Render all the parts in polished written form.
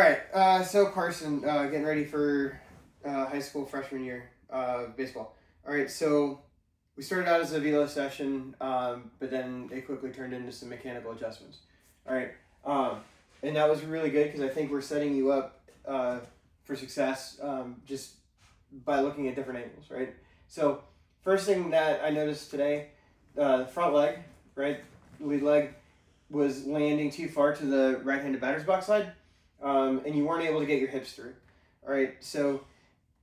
Alright, so Carson, getting ready for high school freshman year baseball. Alright, so we started out as a velo session, but then it quickly turned into some mechanical adjustments. Alright, and that was really good because I think we're setting you up for success just by looking at different angles, right? So, first thing that I noticed today, the front leg, right, lead leg, was landing too far to the right-handed batter's box side. And you weren't able to get your hips through. All right, so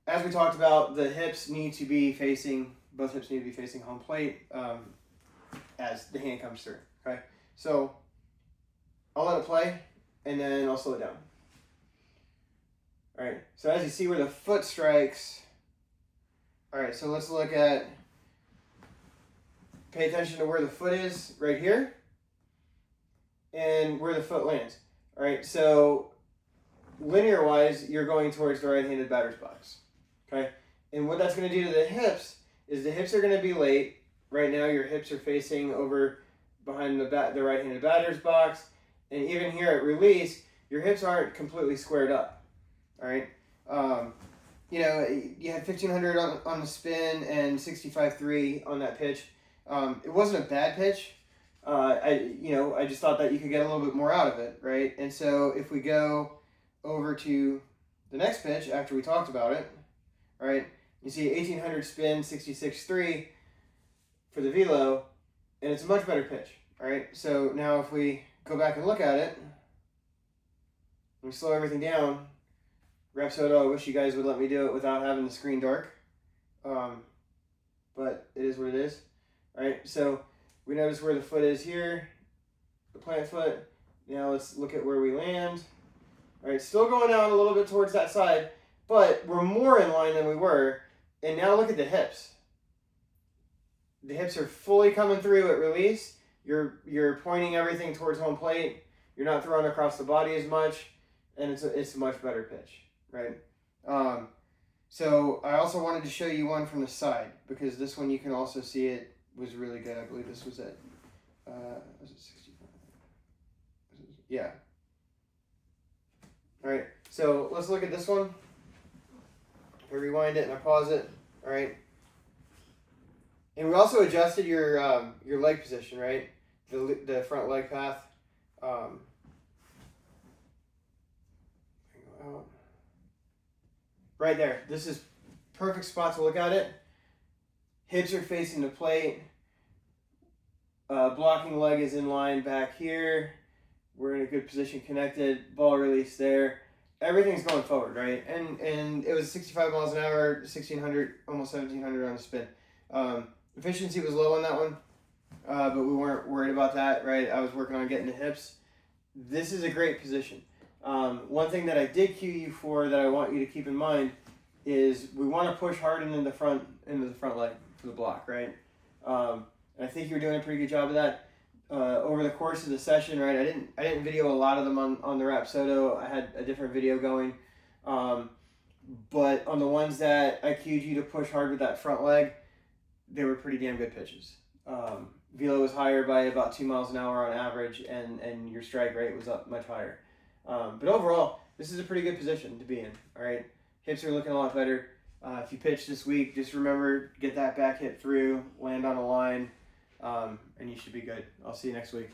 as we talked about, the hips need to be facing, both hips need to be facing home plate as the hand comes through. Okay, so I'll let it play and then I'll slow it down. All right, so as you see where the foot strikes, all right, so let's look at, pay attention to where the foot is right here and where the foot lands. All right, so linear wise, you're going towards the right-handed batter's box, okay? And what that's going to do to the hips is the hips are going to be late. Right now, your hips are facing over behind the right-handed batter's box, and even here at release, your hips aren't completely squared up, all right? You know, you had 1500 on the spin and 65.3 on that pitch. It wasn't a bad pitch. I just thought that you could get a little bit more out of it, right? And so if we go over to the next pitch after we talked about it, right? You see 1800 spin, 66.3 for the velo, and it's a much better pitch, all right? So now if we go back and look at it, we slow everything down. Rapsodo, I wish you guys would let me do it without having the screen dark, but it is what it is, all right? So we notice where the foot is here, the plant foot. Now let's look at where we land. All right, still going out a little bit towards that side, but we're more in line than we were. And now look at the hips. The hips are fully coming through at release. You're pointing everything towards home plate. You're not throwing across the body as much, and it's a much better pitch, right? So I also wanted to show you one from the side because this one you can also see it was really good. I believe this was at was it 65? Yeah. All right, so let's look at this one. I rewind it and I pause it. All right, and we also adjusted your leg position, right? The front leg path. Right there. This is perfect spot to look at it. Hips are facing the plate. Blocking leg is in line back here. We're in a good position connected. Ball release there. Everything's going forward, right? And it was 65 miles an hour, 1600, almost 1700 on the spin. Efficiency was low on that one, but we weren't worried about that, right? I was working on getting the hips. This is a great position. One thing that I did cue you for that I want you to keep in mind is we want to push hard into the front leg for the block, right? And I think you're doing a pretty good job of that. Over the course of the session, right? I didn't video a lot of them on the Rapsodo. I had a different video going, but on the ones that I cued you to push hard with that front leg, they were pretty damn good pitches. Velo was higher by about 2 miles an hour on average, and your strike rate was up much higher. But overall, this is a pretty good position to be in. All right, hips are looking a lot better. If you pitch this week, just remember get that back hit through, land on a line. And you should be good. I'll see you next week.